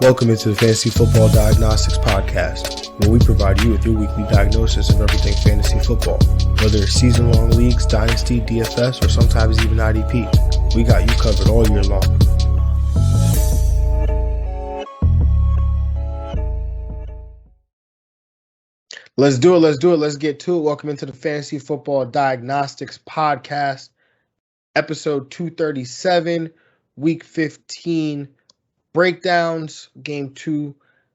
Welcome into the Fantasy Football Diagnostics Podcast, where we provide you with your weekly diagnosis of everything fantasy football. Whether it's season-long leagues, dynasty, DFS, or sometimes even IDP, we got you covered all year long. Let's do it. Let's get to it. Welcome into the Fantasy Football Diagnostics Podcast, episode 237, week 15. Breakdowns, game 2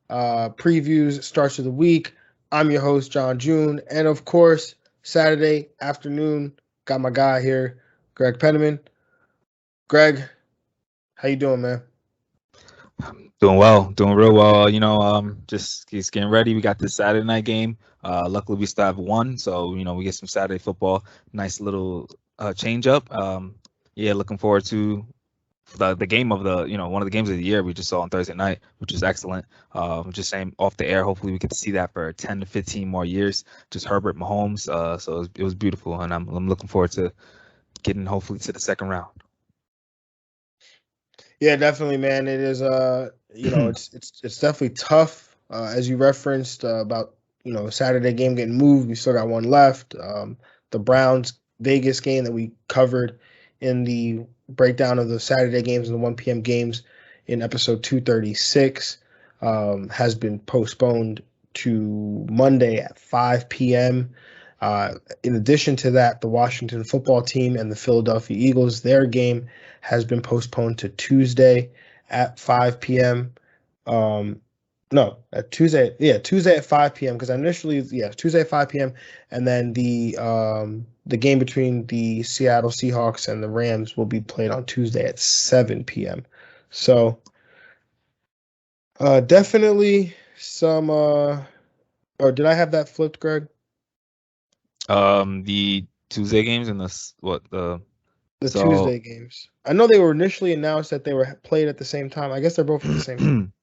previews, starts of the week. I'm your host, John June. And of course, Saturday afternoon, got my guy here, Greg Penniman. Greg, how you doing, man? Doing real well. Just getting ready. We got this Saturday night game. Luckily, we still have one, so we get some Saturday football. Nice little change up. Looking forward to the game of the one of the games of the year we just saw on Thursday night, which was excellent. Just saying off the air, hopefully we get to see that for 10 to 15 more years. Just Herbert Mahomes. So it was beautiful, and I'm looking forward to getting hopefully to the second round. Yeah, definitely, man. It is it's definitely tough, as you referenced about Saturday game getting moved. We still got one left. The Browns Vegas game that we covered in the breakdown of the Saturday games and the 1 p.m. games in episode 236 has been postponed to Monday at 5 p.m. In addition to that, the Washington football team and the Philadelphia Eagles, their game has been postponed to Tuesday at 5 p.m. Tuesday at 5 p.m. because initially, Tuesday at 5 p.m. And then the game between the Seattle Seahawks and the Rams will be played on Tuesday at 7 p.m. So definitely some or did I have that flipped, Greg? The Tuesday games and the Tuesday games. I know they were initially announced that they were played at the same time. I guess they're both at the same time.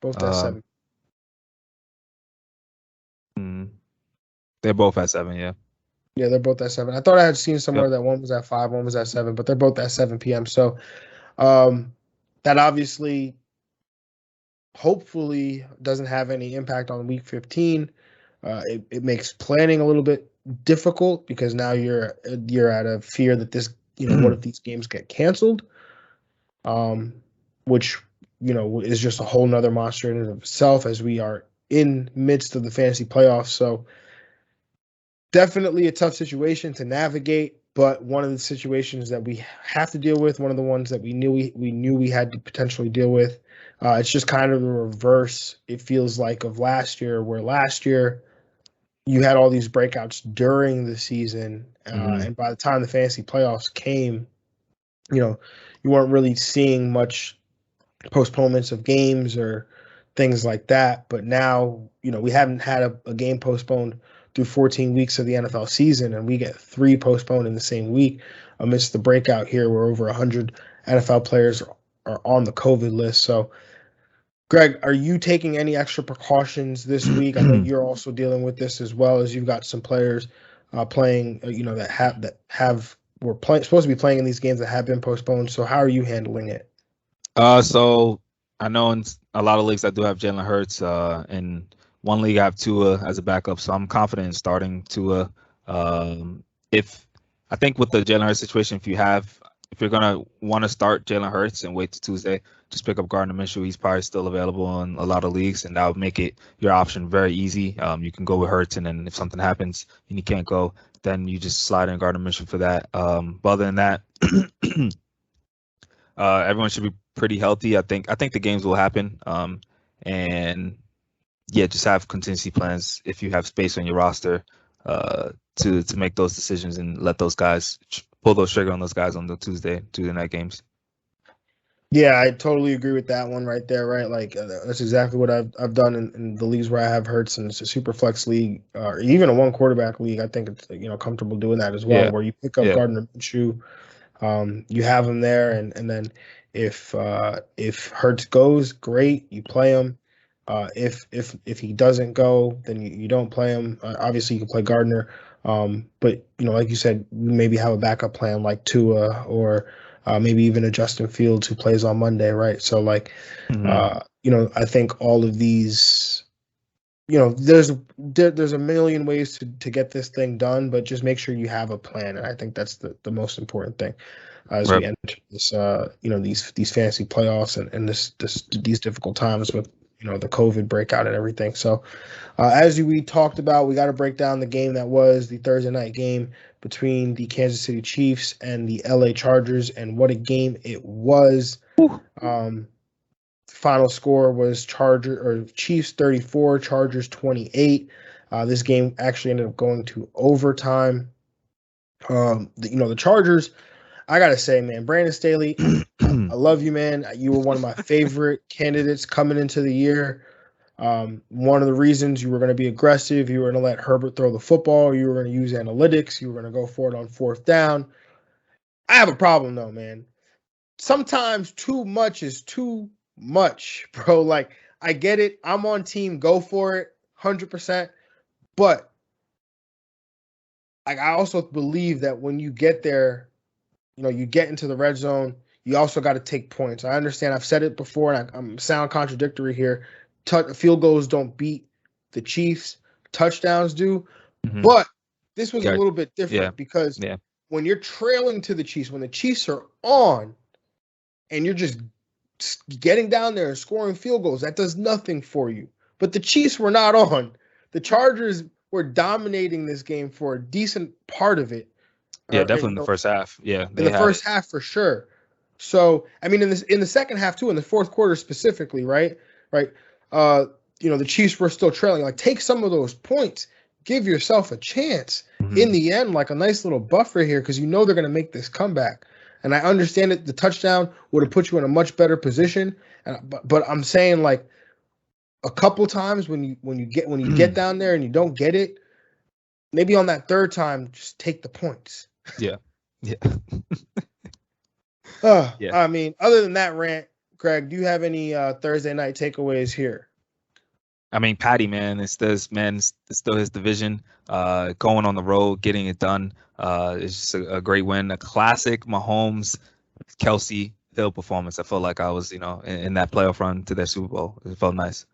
Both at 7. They're both at 7, yeah. Yeah, they're both at 7. I thought I had seen somewhere that one was at 5, one was at 7, but they're both at 7 p.m. So that obviously, hopefully, doesn't have any impact on week 15. It makes planning a little bit difficult because now you're at a fear that this, what if these games get canceled? Which, is just a whole nother monster in and of itself as we are in midst of the fantasy playoffs. So definitely a tough situation to navigate, but one of the situations that we have to deal with, one of the ones that we knew we had to potentially deal with. It's just kind of the reverse, it feels like, of last year, where last year you had all these breakouts during the season, and by the time the fantasy playoffs came, you weren't really seeing much postponements of games or things like that. But now, we haven't had a game postponed through 14 weeks of the NFL season, and we get 3 postponed in the same week amidst the breakout here where over 100 NFL players are on the COVID list. So, Greg, are you taking any extra precautions this week? I know you're also dealing with this as well, as you've got some players playing, that were supposed to be playing in these games that have been postponed. So how are you handling it? So I know in a lot of leagues I do have Jalen Hurts. In one league I have Tua as a backup, so I'm confident in starting Tua. If I think with the Jalen Hurts situation, if you're gonna want to start Jalen Hurts and wait to Tuesday, just pick up Gardner Minshew. He's probably still available in a lot of leagues, and that would make it your option very easy. You can go with Hurts, and then if something happens and you can't go, then you just slide in Gardner Minshew for that. But other than that, everyone should be pretty healthy. I think the games will happen. And yeah, just have contingency plans if you have space on your roster to make those decisions and let those guys pull those trigger on those guys on the Tuesday night games. Yeah, I totally agree with that one right there, right? Like that's exactly what I've done in the leagues where I have Hurts, and it's a super flex league or even a 1 quarterback league. I think it's comfortable doing that as well, where you pick up Gardner Minshew, you have him there, and then if Hurts goes, great, you play him. If he doesn't go, then you don't play him. Obviously, you can play Gardner, but like you said, maybe have a backup plan like Tua or maybe even a Justin Fields who plays on Monday, right? So I think all of these, there's a million ways to get this thing done, but just make sure you have a plan. And I think that's the most important thing as we enter this, these fantasy playoffs and these difficult times with, the COVID breakout and everything. So as we talked about, we got to break down the game that was the Thursday night game between the Kansas City Chiefs and the LA Chargers, and what a game it was. Final score was Chiefs 34, Chargers 28. This game actually ended up going to overtime. The Chargers, I gotta say, man, Brandon Staley, I love you, man. You were one of my favorite candidates coming into the year. One of the reasons you were going to be aggressive, you were going to let Herbert throw the football, you were going to use analytics, you were going to go for it on fourth down. I have a problem though, man. Sometimes too much is too much, bro. Like, I get it. I'm on team go for it 100%. But like, I also believe that when you get there, you get into the red zone, you also got to take points. I understand. I've said it before, and I'm sound contradictory here. Field goals don't beat the Chiefs. Touchdowns do. Mm-hmm. But this was a little bit different because when you're trailing to the Chiefs, when the Chiefs are on and you're just getting down there and scoring field goals, that does nothing for you. But the Chiefs were not on. The Chargers were dominating this game for a decent part of it. Yeah, definitely in the first half. Yeah, in the first half for sure. So, I mean, in the second half too, in the fourth quarter specifically, right? The Chiefs were still trailing. Like, take some of those points, give yourself a chance in the end, like a nice little buffer here, because they're going to make this comeback. And I understand that the touchdown would have put you in a much better position. But I'm saying, like, a couple times when you get down there and you don't get it, maybe on that third time, just take the points. Yeah. I mean, other than that rant, Greg, do you have any Thursday night takeaways here? I mean, Patty, man, it's still his division. Going on the road, getting it done. It's just a great win. A classic Mahomes, Kelsey Hill performance. I felt like I was, in that playoff run to that Super Bowl. It felt nice.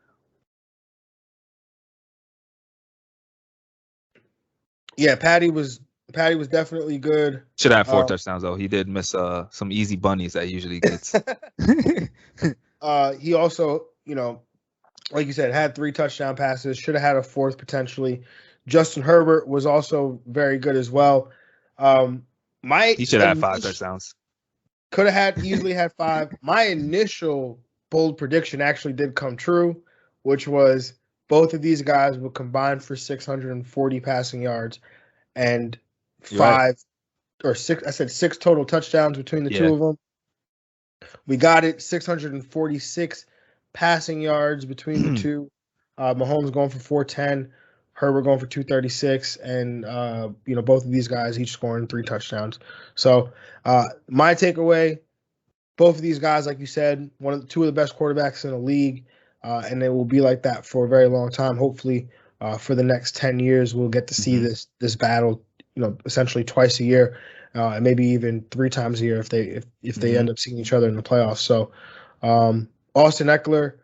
Yeah, Patty was definitely good. Should have 4 touchdowns though. He did miss some easy bunnies that he usually gets. He also, like you said, had 3 touchdown passes. Should have had a 4th potentially. Justin Herbert was also very good as well. He should have had 5 touchdowns. Could have easily had 5. My initial bold prediction actually did come true, which was both of these guys would combine for 640 passing yards and 5 or 6. I said 6 total touchdowns between the two of them. We got it. 646 passing yards between the two. Mahomes going for 410, Herbert going for 236, and both of these guys each scoring 3 touchdowns. So my takeaway: both of these guys, like you said, 2 of the best quarterbacks in the league, and it will be like that for a very long time. Hopefully, for the next 10 years, we'll get to see this battle, essentially twice a year, and maybe even 3 times a year if they end up seeing each other in the playoffs. So, Austin Eckler,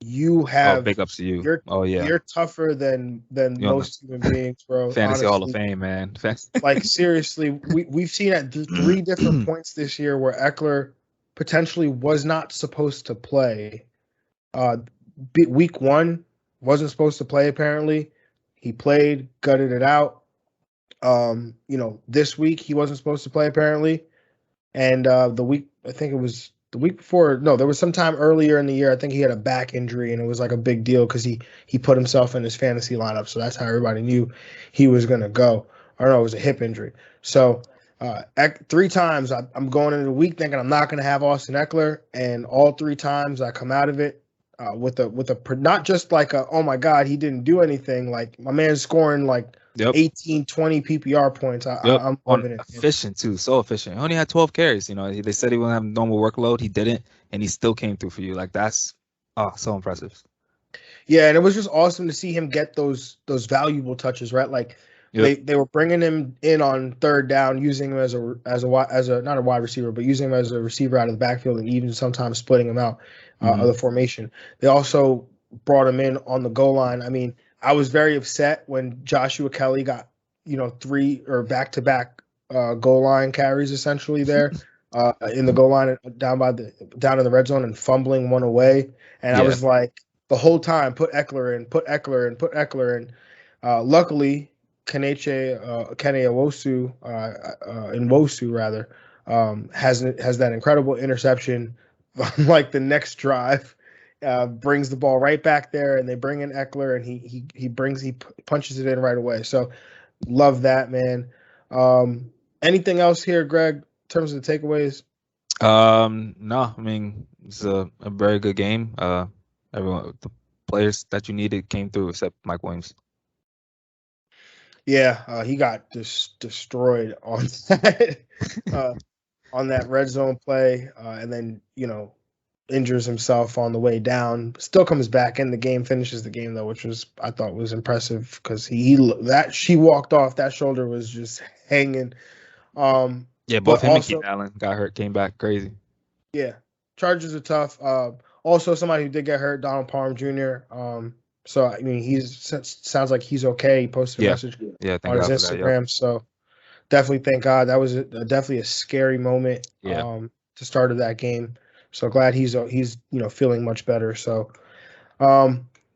you have big ups to you. You're tougher than most human beings, bro. Fantasy Hall of Fame, man. Like, seriously, we've seen at 3 different points this year where Eckler potentially was not supposed to play. Week 1 wasn't supposed to play, apparently. He played, gutted it out. This week he wasn't supposed to play, apparently. And the week before, no, there was some time earlier in the year, I think he had a back injury, and it was like a big deal because he put himself in his fantasy lineup. So that's how everybody knew he was going to go. Or no, it was a hip injury. So 3 times I'm going into the week thinking I'm not going to have Austin Eckler, and all 3 times I come out of it with a not just like oh my God, he didn't do anything. Like, my man's scoring like 18, 20 PPR points. I'm efficient too, so efficient. He only had 12 carries. They said he wouldn't have normal workload. He didn't, and he still came through for you. Like, that's so impressive. Yeah, and it was just awesome to see him get those valuable touches, right? Like, They were bringing him in on third down, using him as a not a wide receiver, but using him as a receiver out of the backfield, and even sometimes splitting him out of the formation. They also brought him in on the goal line. I mean, I was very upset when Joshua Kelly got 3 or back-to-back goal line carries essentially there in the goal line down in the red zone and fumbling one away. And I was like, the whole time, put Eckler in. Luckily, Keneche Nwosu has that incredible interception. Like the next drive, brings the ball right back there, and they bring in Eckler, and he punches it in right away. So love that, man. Anything else here, Greg, in terms of the takeaways? No, I mean, it's a very good game. Everyone, the players that you needed came through, except Mike Williams. Yeah, he got destroyed on that red zone play, and then injures himself on the way down. Still comes back in the game, finishes the game though, which I thought was impressive because she walked off, that shoulder was just hanging. Both him and Keenan Allen got hurt, came back crazy. Yeah, Chargers are tough. Also, somebody who did get hurt, Donald Parham Jr. So I mean, sounds like he's okay. He posted a message on his Instagram. So definitely thank God. That was definitely a scary moment to start of that game. So glad he's feeling much better. So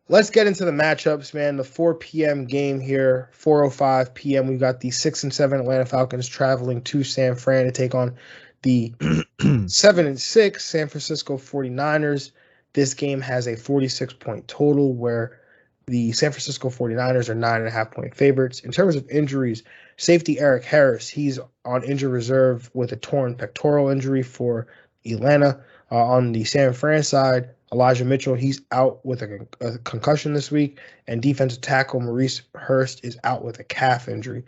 let's get into the matchups, man. The 4 p.m. game here, 4:05 p.m. We've got the 6-7 Atlanta Falcons traveling to San Fran to take on the 7-6 San Francisco 49ers. This game has a 46-point total where the San Francisco 49ers are 9.5-point favorites. In terms of injuries, safety Eric Harris, he's on injured reserve with a torn pectoral injury for Atlanta. On the San Fran side, Elijah Mitchell, he's out with a concussion this week, and defensive tackle Maurice Hurst is out with a calf injury.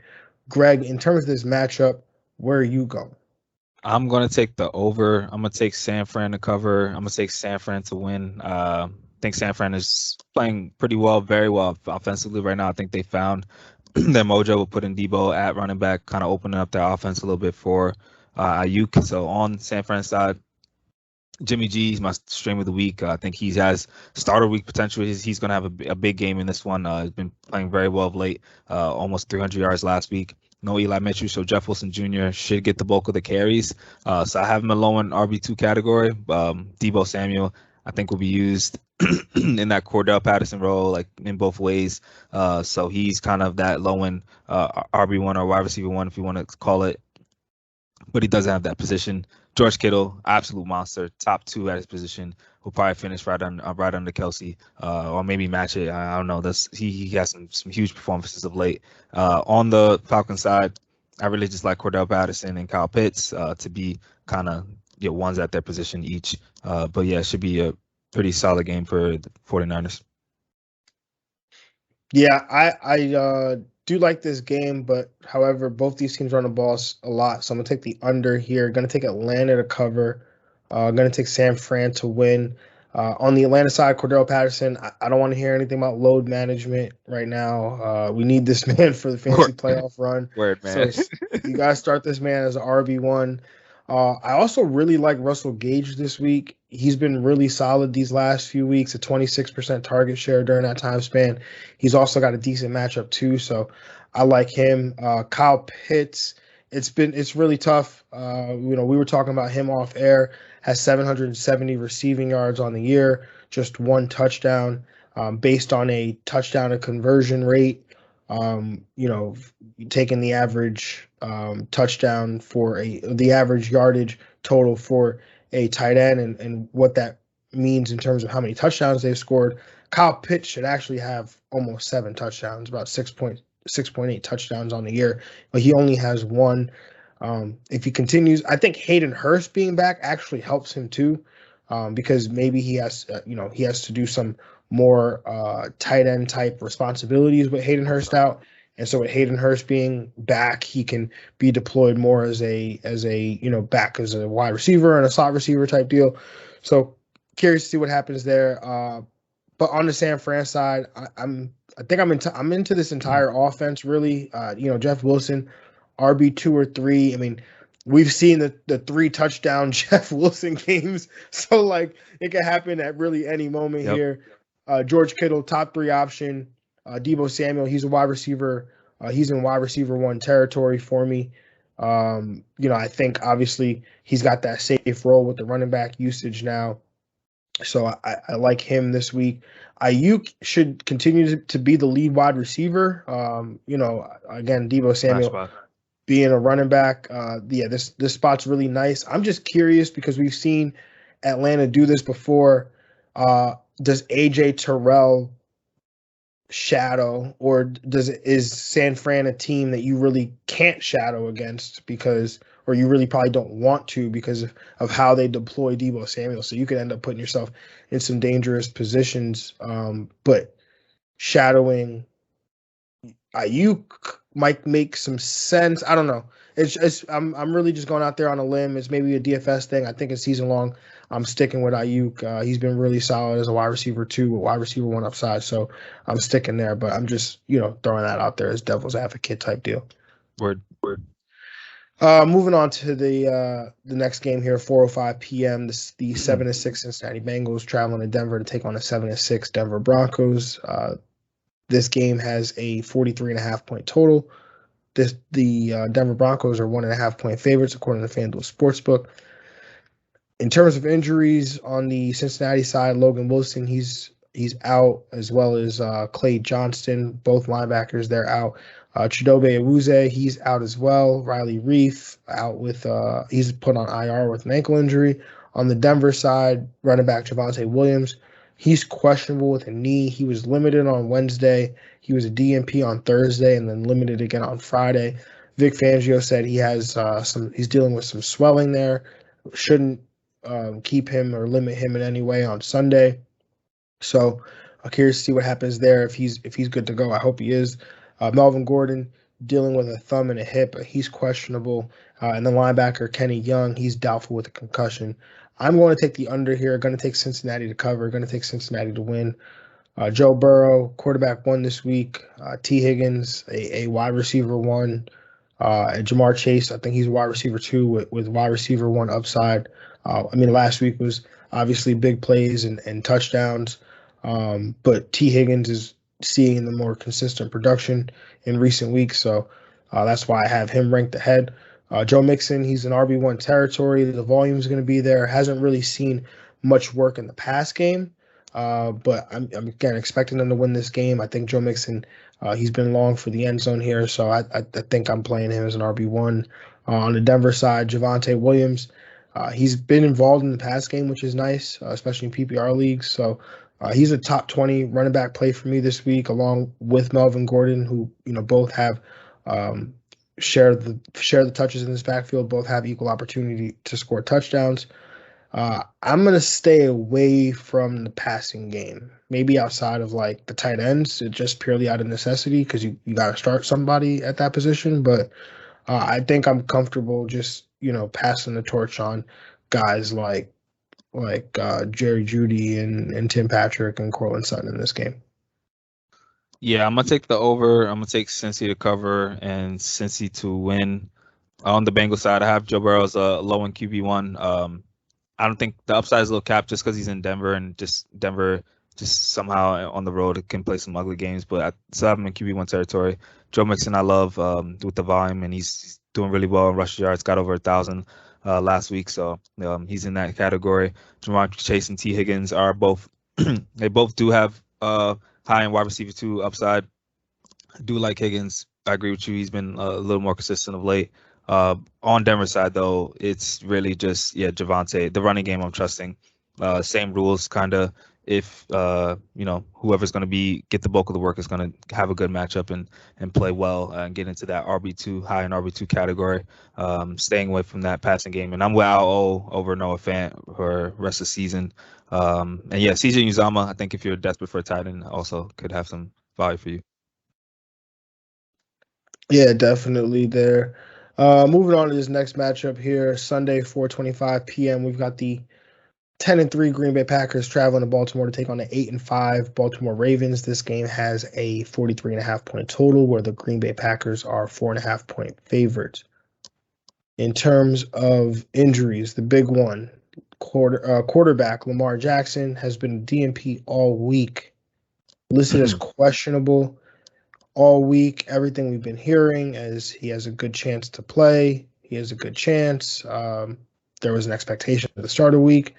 Greg, in terms of this matchup, where are you going? I'm going to take the over. I'm going to take San Fran to cover. I'm going to take San Fran to win. I think San Fran is playing pretty well, very well offensively right now. I think they found their mojo with putting Debo at running back, kind of opening up their offense a little bit for Ayuk. So on San Fran's side, Jimmy G is my stream of the week. I think he has starter week potential. He's going to have a big game in this one. He's been playing very well of late, almost 300 yards last week. No Eli Mitchell, so Jeff Wilson Jr. should get the bulk of the carries. So I have him low in RB2 category. Debo Samuel, I think, will be used in that Cordell Patterson role, like in both ways. So he's kind of that low end RB1 or wide receiver 1, if you want to call it. But he doesn't have that position. George Kittle, absolute monster, top 2 at his position. Will probably finish right under Kelsey, or maybe match it. I don't know. He has some huge performances of late. On the Falcons side, I really just like Cordell Patterson and Kyle Pitts to be kind of ones at their position each. But yeah, it should be a pretty solid game for the 49ers. Yeah, I do like this game, but however, both these teams run the ball a lot, so I'm gonna take the under here. Gonna take Atlanta to cover. Gonna take San Fran to win. On the Atlanta side, Cordell Patterson, I don't want to hear anything about load management right now. We need this man for the fantasy playoff run. Word, man. So you gotta start this man as an RB1. I also really like Russell Gage this week. He's been really solid these last few weeks, a 26% target share during that time span. He's also got a decent matchup too, so I like him. Kyle Pitts, it's really tough. We were talking about him off air. Has 770 receiving yards on the year, just 1 touchdown, based on a touchdown to conversion rate. Taking the average touchdown for the average yardage total for a tight end and what that means in terms of how many touchdowns they've scored. Kyle Pitts should actually have almost 7 touchdowns, about 6.8 touchdowns on the year, but he only has 1. If he continues, I think Hayden Hurst being back actually helps him too, because maybe he has to do some more tight end type responsibilities with Hayden Hurst out. And so with Hayden Hurst being back, he can be deployed more as a back as a wide receiver and a slot receiver type deal. So curious to see what happens there. But on the San Fran side, I think I'm into this entire offense really. Jeff Wilson, RB2 or 3. I mean, we've seen the 3 touchdown Jeff Wilson games, so like it can happen at really any moment here. George Kittle, top 3 option. Deebo Samuel, he's a wide receiver. He's in wide receiver 1 territory for me. I think obviously he's got that safe role with the running back usage now. So I like him this week. Ayuk should continue to be the lead wide receiver. Again, Deebo Samuel being a running back. This spot's really nice. I'm just curious because we've seen Atlanta do this before. Does AJ Terrell shadow, or is San Fran a team that you really can't shadow against or you really probably don't want to because of how they deploy Deebo Samuel? So you could end up putting yourself in some dangerous positions. But shadowing Ayuk might make some sense. I don't know. I'm really just going out there on a limb. It's maybe a DFS thing. I think it's season long. I'm sticking with Ayuk. He's been really solid as a wide receiver 2, a wide receiver 1 upside. So I'm sticking there. But I'm just throwing that out there as devil's advocate type deal. Word. Moving on to the next game here, 4:05 p.m. The 7-6 Cincinnati Bengals traveling to Denver to take on the 7-6 Denver Broncos. This game has a 43.5 point total. The Denver Broncos are 1.5 point favorites according to FanDuel Sportsbook. In terms of injuries on the Cincinnati side, Logan Wilson, he's out, as well as Clay Johnston, both linebackers, they're out. Chidobe Awuzie, he's out as well. Riley Reif out with he's put on IR with an ankle injury. On the Denver side, running back Javonte Williams, he's questionable with a knee. He was limited on Wednesday. He was a DNP on Thursday and then limited again on Friday. Vic Fangio said he has he's dealing with some swelling there. Shouldn't keep him or limit him in any way on Sunday. So I'm curious to see what happens there if he's good to go. I hope he is. Melvin Gordon dealing with a thumb and a hip, but he's questionable. And the linebacker Kenny Young, he's doubtful with a concussion. I'm going to take the under here. Going to take Cincinnati to cover. Going to take Cincinnati to win. Joe Burrow, quarterback 1 this week. T. Higgins, a wide receiver 1. And Jamar Chase, I think he's a wide receiver 2 with wide receiver 1 upside. Last week was obviously big plays and touchdowns. But T. Higgins is seeing the more consistent production in recent weeks. So that's why I have him ranked ahead. Joe Mixon, he's in RB1 territory. The volume is going to be there. Hasn't really seen much work in the pass game. But I'm again expecting them to win this game. I think Joe Mixon, he's been long for the end zone here. So I think I'm playing him as an RB1. On the Denver side, Javonte Williams, he's been involved in the pass game, which is nice, especially in PPR leagues. So he's a top 20 running back play for me this week, along with Melvin Gordon, who both have share the touches in this backfield. Both have equal opportunity to score touchdowns. I'm gonna stay away from the passing game, maybe outside of like the tight ends, just purely out of necessity because you got to start somebody at that position. But I think I'm comfortable just passing the torch on guys like Jerry Jeudy and Tim Patrick and Cortland Sutton in this game. Yeah, I'm gonna take the over. I'm gonna take Cincy to cover and Cincy to win. On the Bengals side, I have Joe Burrow as a low in QB1. I don't think the upside is a little capped just because he's in Denver and Denver somehow on the road can play some ugly games. But I still have him in QB1 territory. Joe Mixon, I love with the volume, and he's doing really well in rush yards. Got over 1,000 last week, so he's in that category. Jamar Chase and T. Higgins are both they both do have high end wide receiver 2 upside. I do like Higgins. I agree with you. He's been a little more consistent of late. On Denver side, though, it's really just Javonte. The running game I'm trusting. Same rules, kind of. If whoever's going to get the bulk of the work is going to have a good matchup and play well and get into that RB2 high in RB2 category. Staying away from that passing game, and I'm with Al over Noah Fant for rest of the season. CJ Uzomah, I think if you're desperate for a tight end, also could have some value for you. Yeah, definitely there. Moving on to this next matchup here, Sunday, 4:25 p.m. We've got the 10-3 Green Bay Packers traveling to Baltimore to take on the 8-5 Baltimore Ravens. This game has a 43.5 point total, where the Green Bay Packers are 4.5 point favorites. In terms of injuries, the big one, quarterback Lamar Jackson has been DNP all week, listed as questionable all week. Everything we've been hearing is he has a good chance to play. He has a good chance. There was an expectation at the start of the week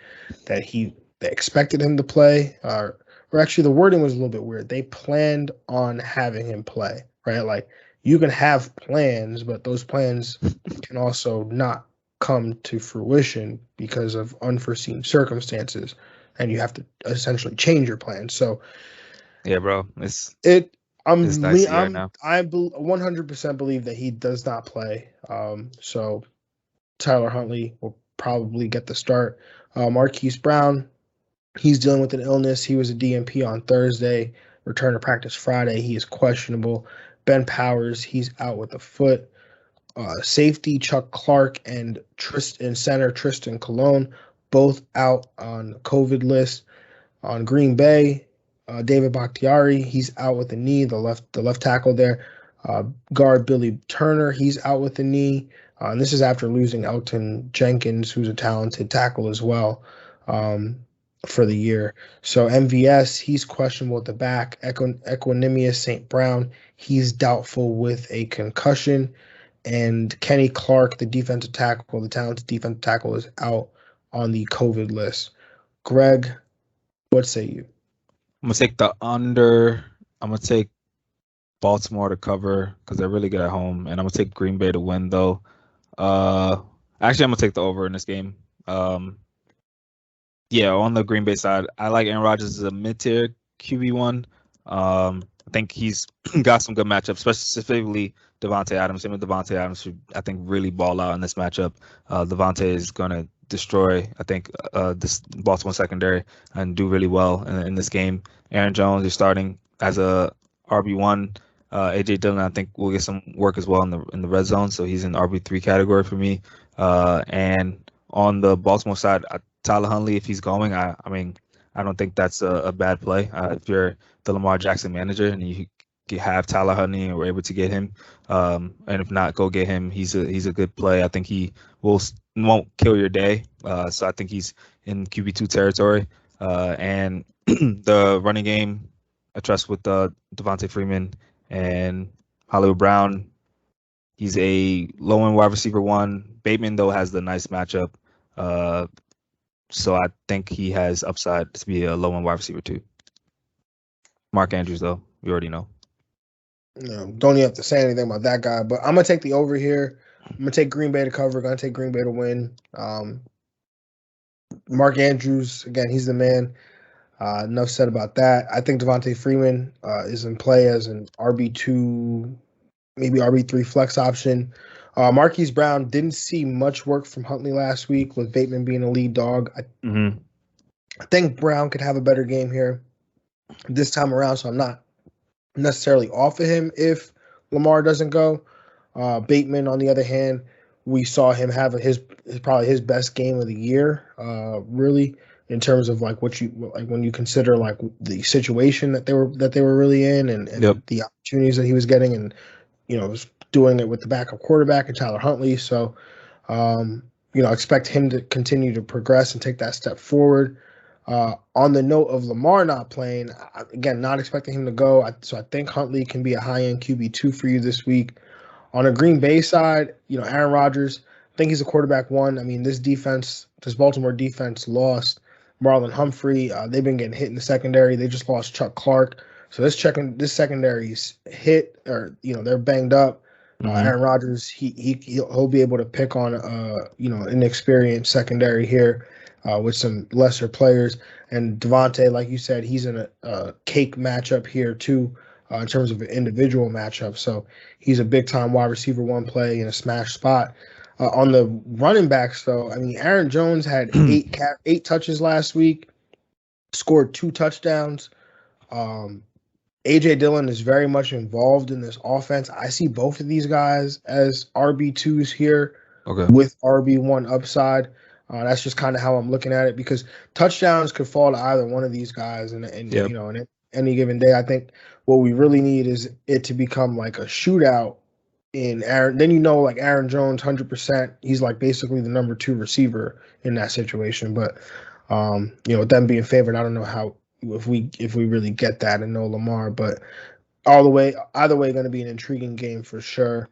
that they expected him to play. Or actually, the wording was a little bit weird. They planned on having him play, right? Like, you can have plans, but those plans can also not come to fruition because of unforeseen circumstances, and you have to essentially change your plans. So, yeah, bro, it's dicey right I'm now. I 100% believe that he does not play. So Tyler Huntley will probably get the start. Marquise Brown, he's dealing with an illness. He was a DNP on Thursday, returned to practice Friday. He is questionable. Ben Powers, he's out with a foot. Safety Chuck Clark and center Tristan Colon, both out on COVID list. On Green Bay, David Bakhtiari, he's out with a knee. The left tackle there. Guard Billy Turner, he's out with the knee. And this is after losing Elton Jenkins, who's a talented tackle as well, for the year. So MVS, he's questionable at the back. Equanimous St. Brown, he's doubtful with a concussion. And Kenny Clark, the talented defensive tackle, is out on the COVID list. Greg, what say you? I'm going to take the under. I'm going to take Baltimore to cover because they're really good at home. And I'm going to take Green Bay to win, though. Actually, I'm going to take the over in this game. Yeah, on the Green Bay side, I like Aaron Rodgers as a mid-tier QB1. I think he's got some good matchups, specifically Devante Adams. Him and Devante Adams should, I think, really ball out in this matchup. Devante is going to destroy, I think, this Baltimore secondary and do really well in this game. Aaron Jones is starting as a RB1. AJ Dillon, I think, will get some work as well in the red zone, so he's in the RB3 category for me. And on the Baltimore side, Tyler Huntley, if he's going, I mean, I don't think that's a bad play. If you're the Lamar Jackson manager and you have Tyler Huntley and we're able to get him, and if not, go get him. He's a good play. I think he won't kill your day. So I think he's in QB2 territory. And the running game, I trust with Devontae Freeman and Hollywood Brown. He's a low-end wide receiver 1. Bateman, though, has the nice matchup. So I think he has upside to be a low-end wide receiver 2. Mark Andrews, though, you already know. No, don't even have to say anything about that guy. But I'm going to take the over here. I'm going to take Green Bay to cover. Going to take Green Bay to win. Mark Andrews, again, he's the man. Enough said about that. I think Devontae Freeman is in play as an RB2, maybe RB3 flex option. Marquise Brown didn't see much work from Huntley last week with Bateman being a lead dog. I think Brown could have a better game here this time around, so I'm not necessarily off of him if Lamar doesn't go. Bateman, on the other hand, we saw him have probably his best game of the year, really, in terms of like when you consider like the situation that they were really in and the opportunities that he was getting, and was doing it with the backup quarterback and Tyler Huntley. So, expect him to continue to progress and take that step forward. On the note of Lamar not playing, again, not expecting him to go. So I think Huntley can be a high-end QB2 for you this week. On a Green Bay side, Aaron Rodgers, I think he's a quarterback 1. I mean, this Baltimore defense lost Marlon Humphrey. They've been getting hit in the secondary. They just lost Chuck Clark. So this secondary's hit, or they're banged up. Aaron Rodgers, he'll be able to pick on an inexperienced secondary here with some lesser players. And Devontae, like you said, he's in a cake matchup here too, in terms of an individual matchup. So he's a big time wide receiver 1 play in a smash spot. On the running backs, though, I mean, Aaron Jones had 8 touches last week, scored 2 touchdowns. AJ Dillon is very much involved in this offense. I see both of these guys as RB2s here with RB1 upside. That's just kind of how I'm looking at it, because touchdowns could fall to either one of these guys, and Yep. in any given day. I think what we really need is it to become like a shootout in Aaron. Then like Aaron Jones, 100%. He's like basically the number 2 receiver in that situation. But with them being favored, I don't know how if we really get that and no Lamar, but either way, going to be an intriguing game for sure.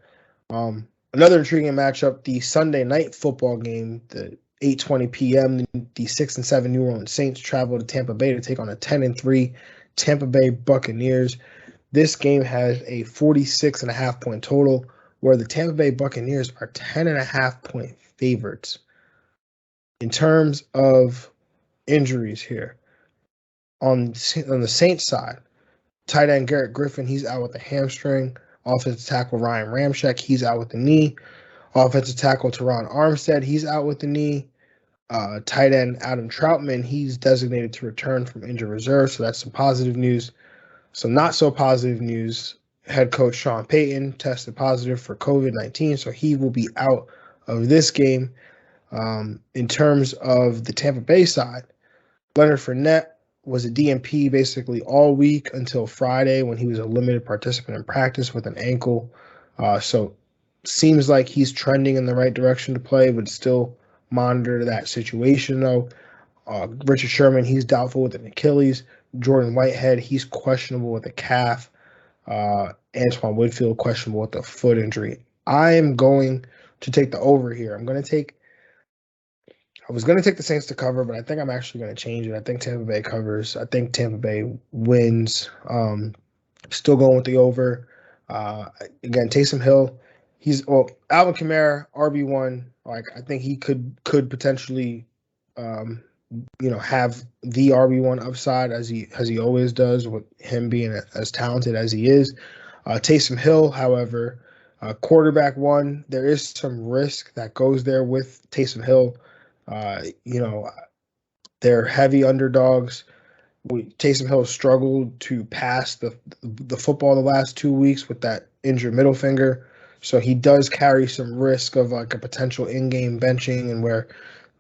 Another intriguing matchup, the Sunday night football game, the 8:20 p.m. The 6-7 New Orleans Saints travel to Tampa Bay to take on a 10-3 Tampa Bay Buccaneers. This game has a 46.5 point total, where the Tampa Bay Buccaneers are 10.5 point favorites. In terms of injuries here, on the Saints side, tight end Garrett Griffin, he's out with a hamstring. Offensive tackle Ryan Ramczyk, he's out with the knee. Offensive tackle Teron Armstead, he's out with the knee. Tight end Adam Troutman, he's designated to return from injured reserve, so that's some positive news. Some not so positive news, head coach Sean Payton tested positive for COVID-19, so he will be out of this game. In terms of the Tampa Bay side, Leonard Fournette was a DNP basically all week until Friday, when he was a limited participant in practice with an ankle. So seems like he's trending in the right direction to play, but still monitor that situation though. Richard Sherman, he's doubtful with an Achilles. Jordan Whitehead, he's questionable with a calf. Antoine Whitfield, questionable with a foot injury. I am going to take the over here. I was going to take the Saints to cover, but I think I'm actually going to change it. I think Tampa Bay covers. I think Tampa Bay wins. Still going with the over. Again, Taysom Hill, Alvin Kamara, RB1. Like, I think he could potentially, have the RB1 upside as he always does, with him being as talented as he is. Taysom Hill, however, quarterback 1, there is some risk that goes there with Taysom Hill. They're heavy underdogs. Taysom Hill struggled to pass the football the last 2 weeks with that injured middle finger. So he does carry some risk of like a potential in-game benching, and where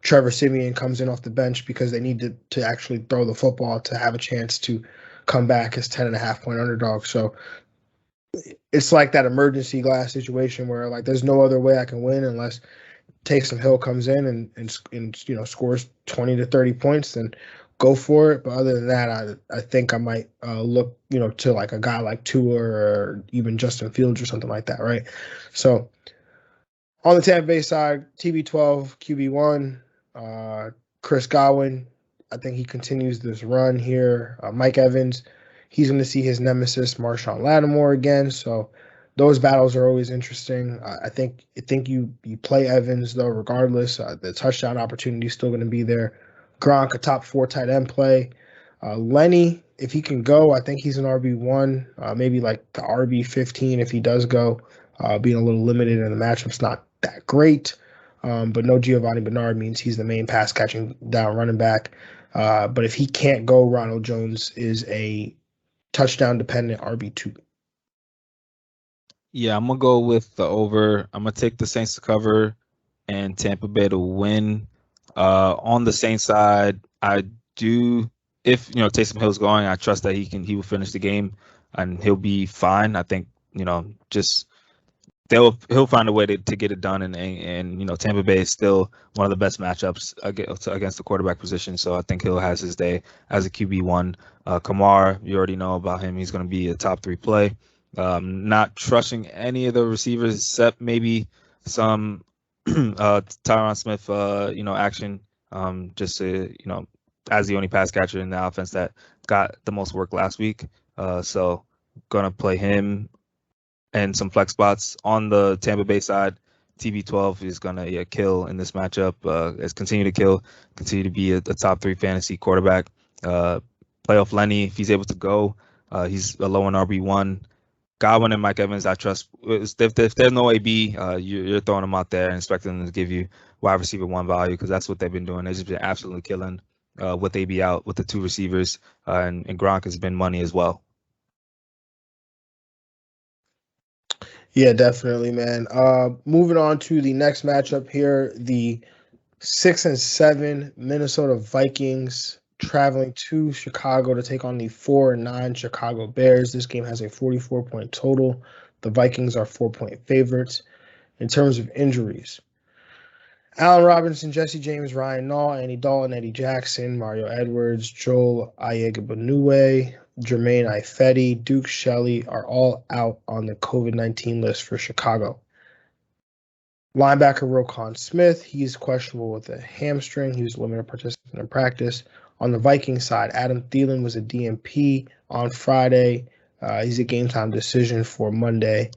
Trevor Siemian comes in off the bench because they need to actually throw the football to have a chance to come back as 10.5 point underdog. So it's like that emergency glass situation where like there's no other way I can win unless Taysom Hill comes in and scores 20 to 30 points, then go for it. But other than that, I think I might look to like a guy like Tua or even Justin Fields or something like that, right? So on the Tampa Bay side, TB12, QB1, Chris Godwin, I think he continues this run here. Mike Evans, he's going to see his nemesis Marshawn Lattimore again, so those battles are always interesting. I think you play Evans though, regardless. The touchdown opportunity is still going to be there. Gronk, a top 4 tight end play. Lenny, if he can go, I think he's an RB1, maybe like the RB15 if he does go. Being a little limited in the matchup's not that great, but no Giovanni Bernard means he's the main pass catching down running back. But if he can't go, Ronald Jones is a touchdown dependent RB2. Yeah, I'm gonna go with the over. I'm gonna take the Saints to cover and Tampa Bay to win. On the Saints side, I do. If Taysom Hill's going, I trust that he will finish the game and he'll be fine. I think just he'll find a way to get it done, and Tampa Bay is still one of the best matchups against the quarterback position. So I think Hill has his day as a QB1. Kamara, you already know about him. He's going to be a top 3 play. Not trusting any of the receivers except maybe some Tyron Smith, action. Just as the only pass catcher in the offense that got the most work last week. So gonna play him and some flex spots on the Tampa Bay side. TB12 is gonna kill in this matchup. Continue to be a top 3 fantasy quarterback. Playoff Lenny, if he's able to go, he's a low in RB1. Godwin and Mike Evans, I trust. If there's no AB, you're throwing them out there and expecting them to give you wide receiver 1 value, because that's what they've been doing. They've just been absolutely killing with AB out with the 2 receivers, and Gronk has been money as well. Yeah, definitely, man. Moving on to the next matchup here, the 6-7 Minnesota Vikings traveling to Chicago to take on the 4-9 Chicago Bears. This game has a 44-point total. The Vikings are 4-point favorites. In terms of injuries, Allen Robinson, Jesse James, Ryan Nall, Andy Dalton, Eddie Jackson, Mario Edwards, Joel Ayegbanue, Jermaine Ifedi, Duke Shelley are all out on the COVID-19 list for Chicago. Linebacker Roquan Smith, he's questionable with a hamstring. He was a limited participant in practice. On the Viking side, Adam Thielen was a DNP on Friday. He's a game-time decision for Monday.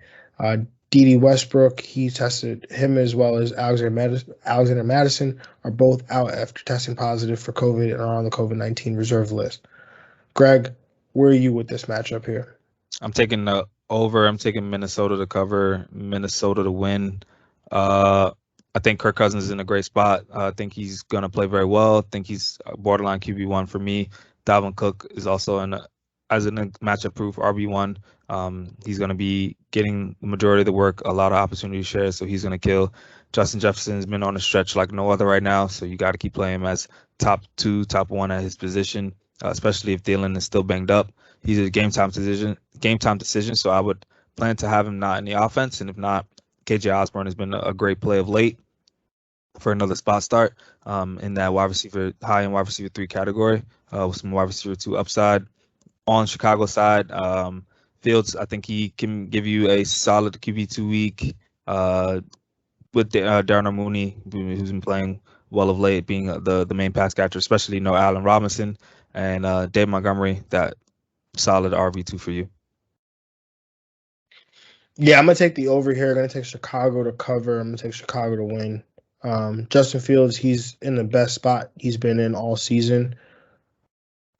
D.D. Westbrook, he tested him as well as Alexander Madison are both out after testing positive for COVID and are on the COVID-19 reserve list. Greg, where are you with this matchup here? I'm taking the over. I'm taking Minnesota to cover, Minnesota to win. I think Kirk Cousins is in a great spot. I think he's going to play very well. I think he's borderline QB1 for me. Dalvin Cook is also as a matchup proof RB1. He's going to be getting the majority of the work, a lot of opportunity shares, so he's going to kill. Justin Jefferson's been on a stretch like no other right now, so you got to keep playing him as top 2, top 1 at his position, especially if Thielen is still banged up. He's a game time decision, so I would plan to have him not in the offense, and if not, KJ Osborne has been a great play of late for another spot start in that high-end wide receiver 3 category with some wide receiver 2 upside. On Chicago side, Fields, I think he can give you a solid QB2 week with Darnell Mooney, who's been playing well of late, being the main pass catcher, especially Allen Robinson and Dave Montgomery. That solid RB2 for you. Yeah, I'm going to take the over here. I'm going to take Chicago to cover. I'm going to take Chicago to win. Justin Fields, he's in the best spot he's been in all season.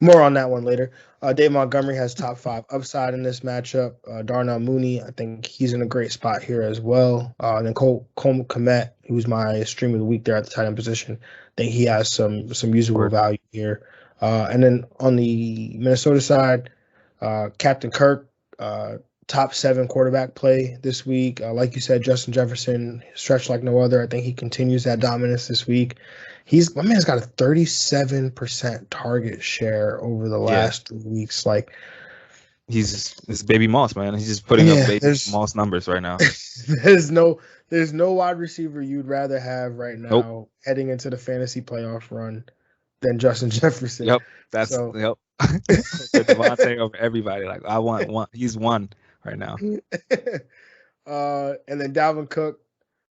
More on that one later. Dave Montgomery has top 5 upside in this matchup. Darnell Mooney, I think he's in a great spot here as well. And then Cole Kmet, who's my stream of the week there at the tight end position, I think he has some usable value here. And then on the Minnesota side, Captain Kirk, top 7 quarterback play this week. Like you said, Justin Jefferson stretched like no other. I think he continues that dominance this week. My man's got a 37% target share over the last 3 weeks. Like, he's baby Moss, man. He's just putting up baby Moss numbers right now. There's no wide receiver you'd rather have right now heading into the fantasy playoff run than Justin Jefferson. Yep, Devante over everybody. Like, I want one. He's one right now. And then Dalvin Cook,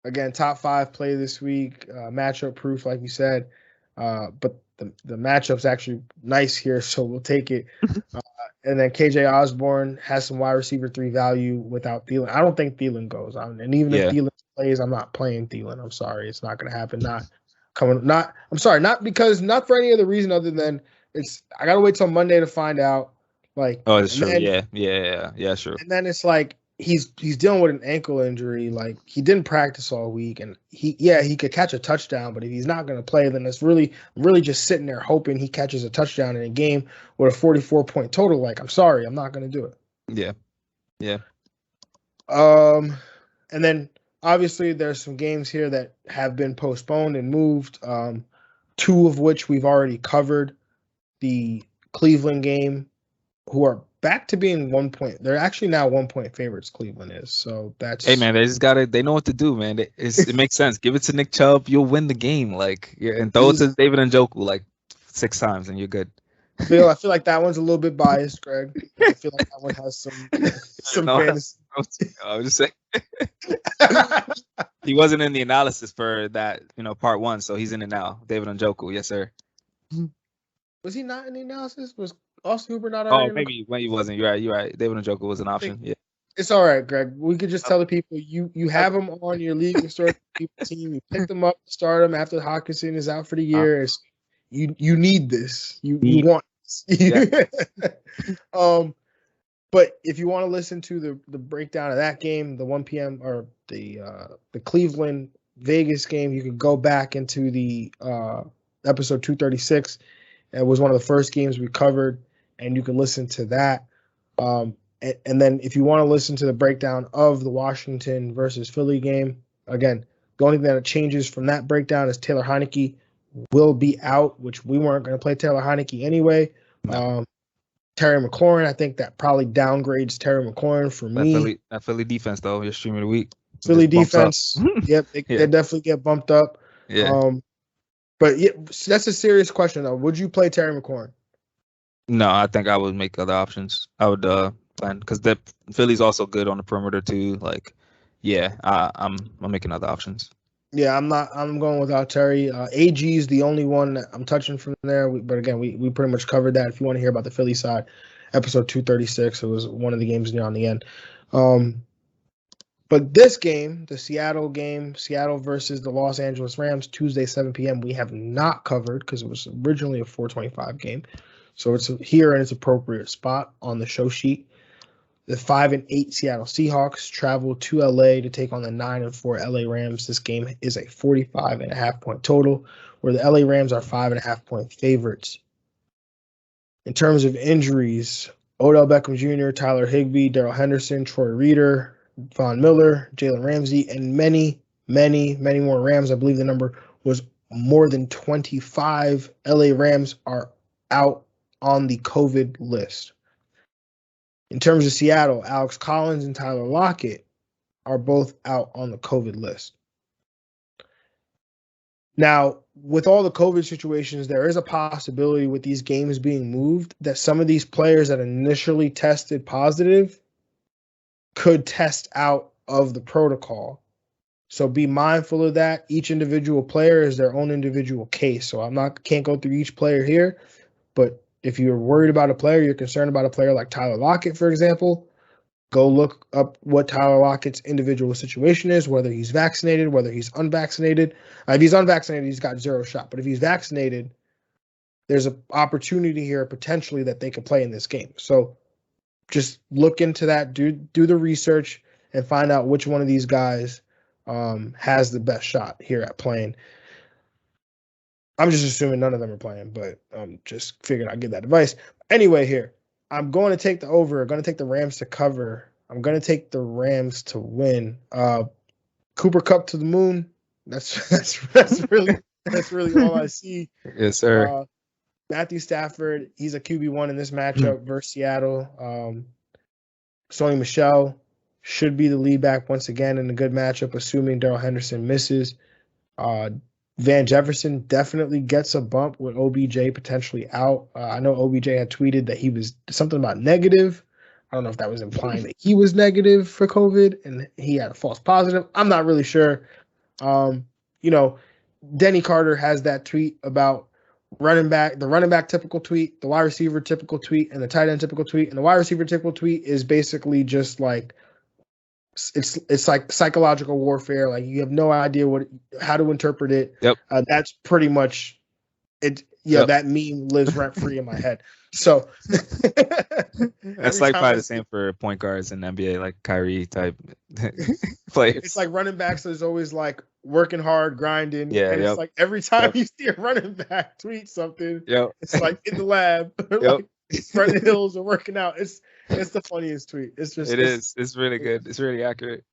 again, top 5 play this week. Matchup proof, like you said. But the matchup's actually nice here, so we'll take it. And then KJ Osborne has some wide receiver 3 value without Thielen. I don't think Thielen goes. And even if Thielen plays, I'm not playing Thielen. I'm sorry. It's not going to happen. Not for any other reason other than I got to wait till Monday to find out. Like, oh, it's true. Yeah, sure. And then it's like he's dealing with an ankle injury. Like, he didn't practice all week, and he could catch a touchdown, but if he's not going to play, then it's really just sitting there hoping he catches a touchdown in a game with a 44-point total. Like, I'm sorry, I'm not going to do it. Yeah. And then obviously there's some games here that have been postponed and moved. 2 of which we've already covered. The Cleveland game, who are back to being 1 point. They're actually now 1 point favorites. Cleveland is. So that's. Hey man, they know what to do, man. It makes sense. Give it to Nick Chubb, you'll win the game. Like, and throw it to David Njoku like 6 times, and you're good. I feel like that one's a little bit biased, Greg. I feel like that one has some fantasy. I was just saying. He wasn't in the analysis for that, part 1, so he's in it now. David Njoku, yes sir. Was he not in the analysis? Was Austin Hooper not already? Oh, maybe when he wasn't. You're right. David Njoku was an option. Yeah. It's all right, Greg. We could just tell the people you have him on your league and start people team. You pick them up, start them after Hawkinson is out for the year. You need this. You want this. But if you want to listen to the breakdown of that game, the 1 p.m. or the Cleveland Vegas game, you can go back into the episode 236. It was one of the first games we covered, and you can listen to that. And then if you want to listen to the breakdown of the Washington versus Philly game, again, The only thing that changes from that breakdown is Taylor Heineke will be out, which we weren't going to play Taylor Heineke anyway. No. Terry McLaurin, I think that probably downgrades Terry McLaurin for me. That Philly defense, though, your stream of the week. Philly defense, yep, they definitely get bumped up. Yeah. But yeah, that's a serious question, though. Would you play Terry McLaurin? No, I think I would make other options. I would plan because the Philly's also good on the perimeter too. Like, yeah, I'm making other options. Yeah, I'm going without Terry. AG is the only one that I'm touching from there. But again, we pretty much covered that. If you want to hear about the Philly side, episode 236, it was one of the games near on the end. But this game, the Seattle game, Seattle versus the Los Angeles Rams, Tuesday, 7 p.m., we have not covered because it was originally a 425 game. So it's here in its appropriate spot on the show sheet. The 5-8 Seattle Seahawks travel to LA to take on the 9-4 LA Rams. This game is a 45.5-point total, where the LA Rams are 5.5-point favorites. In terms of injuries, Odell Beckham Jr., Tyler Higbee, Darrell Henderson, Troy Reader, Von Miller, Jalen Ramsey, and many, many, many more Rams. I believe the number was more than 25 LA Rams are out on the COVID list. In terms of Seattle, Alex Collins and Tyler Lockett are both out on the COVID list. Now, with all the COVID situations, there is a possibility with these games being moved that some of these players that initially tested positive could test out of the protocol. So be mindful of that. Each individual player is their own individual case. So can't go through each player here, but if you're worried about a player, you're concerned about a player like Tyler Lockett, for example, go look up what Tyler Lockett's individual situation is, whether he's vaccinated, whether he's unvaccinated. If he's unvaccinated, he's got 0 shot. But if he's vaccinated, there's an opportunity here potentially that they could play in this game. So just look into that, do the research, and find out which one of these guys has the best shot here at playing. I'm just assuming none of them are playing, but just figured I'd give that advice. Anyway, here, I'm going to take the over. I'm going to take the Rams to cover. I'm going to take the Rams to win. Cooper Kupp to the moon. That's really all I see. Yes, sir. Matthew Stafford, he's a QB1 in this matchup versus Seattle. Sony Michel should be the lead back once again in a good matchup, assuming Darrell Henderson misses. Van Jefferson definitely gets a bump with OBJ potentially out. I know OBJ had tweeted that he was something about negative. I don't know if that was implying that he was negative for COVID and he had a false positive. I'm not really sure. Denny Carter has that tweet about the running back typical tweet, the wide receiver typical tweet, and the tight end typical tweet. And the wide receiver typical tweet is basically just like, it's like psychological warfare. Like you have no idea how to interpret it. Yep. That's pretty much it. Yeah, yep. That meme lives rent free in my head. So that's like probably the same for point guards in the NBA, like Kyrie type players. It's like running backs is always like working hard, grinding. Yeah, and it's like every time you see a running back tweet something, it's like in the lab, like running hills or working out. It's the funniest tweet. It's really good. It's really accurate.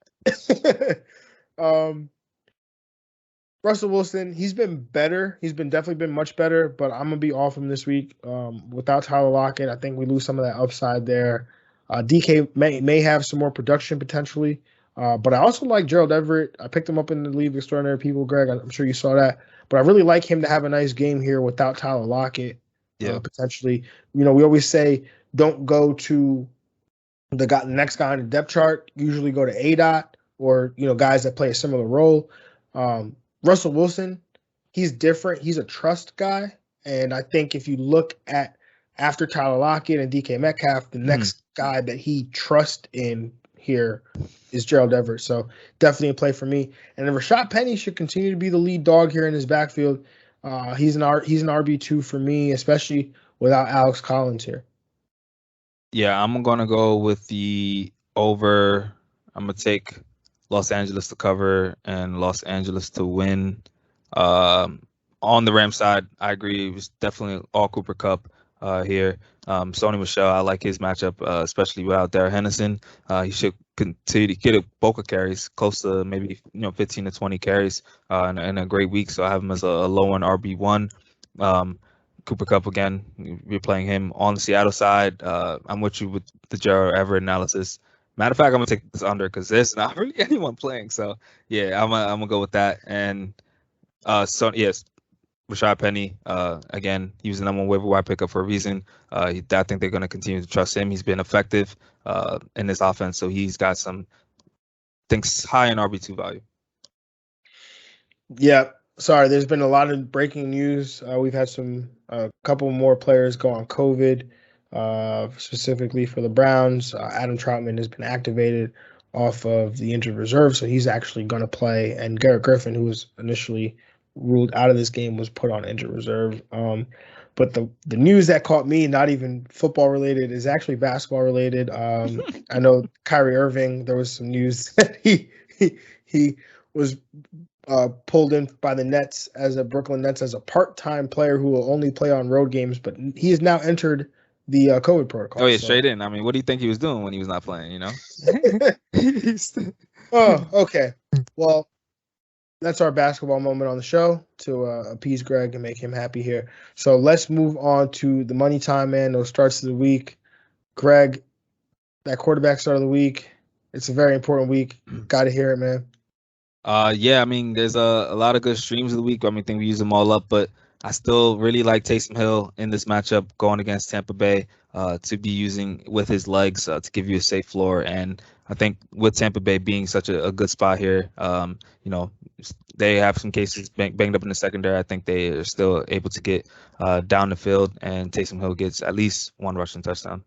Russell Wilson, he's been better. He's definitely been much better, but I'm gonna be off him this week. Without Tyler Lockett, I think we lose some of that upside there. DK may have some more production potentially, but I also like Gerald Everett. I picked him up in the League of Extraordinary People, Greg. I'm sure you saw that, but I really like him to have a nice game here without Tyler Lockett. Potentially, we always say don't go to the next guy on the depth chart. Usually go to A-Dot or guys that play a similar role. Russell Wilson, he's different. He's a trust guy. And I think if you look at after Tyler Lockett and DK Metcalf, the next guy that he trusts in here is Gerald Everett. So definitely a play for me. And then Rashad Penny should continue to be the lead dog here in his backfield. He's an RB2 for me, especially without Alex Collins here. Yeah, I'm going to go with the over. I'm going to take Los Angeles to cover and Los Angeles to win. On the Rams side, I agree. It was definitely all Cooper Kupp. here. Sony Michel, I like his matchup, especially without Darrell Henderson. He should continue to get a bulk of carries, close to maybe 15 to 20 carries in a great week. So I have him as a low end RB1. Cooper Kupp again, we're playing him on the Seattle side. I'm with you with the Gerald Everett analysis. Matter of fact, I'm gonna take this under because there's not really anyone playing. So yeah, I'm gonna go with that. And so yes, Rashad Penny, again, he was the number one waiver wire pickup for a reason. I think they're going to continue to trust him. He's been effective in this offense, so he's got some things high in RB2 value. Yeah, sorry, there's been a lot of breaking news. We've had a couple more players go on COVID, specifically for the Browns. Adam Troutman has been activated off of the injured reserve, so he's actually going to play. And Garrett Griffin, who was initially ruled out of this game, was put on injured reserve. But the news that caught me, not even football related, is actually basketball related. I know Kyrie Irving, there was some news that he was pulled in by the Nets Brooklyn Nets as a part-time player who will only play on road games, but he has now entered the COVID protocol. Oh yeah, straight in. I mean, what do you think he was doing when he was not playing? Oh, okay. Well, that's our basketball moment on the show to appease Greg and make him happy here. So let's move on to the money time, man. Those starts of the week. Greg, that quarterback start of the week. It's a very important week. Got to hear it, man. Yeah, I mean, there's a lot of good streams of the week. I think we use them all up, but I still really like Taysom Hill in this matchup going against Tampa Bay to be using with his legs to give you a safe floor. And I think with Tampa Bay being such a good spot here, they have some cases banged up in the secondary. I think they are still able to get down the field, and Taysom Hill gets at least one rushing touchdown.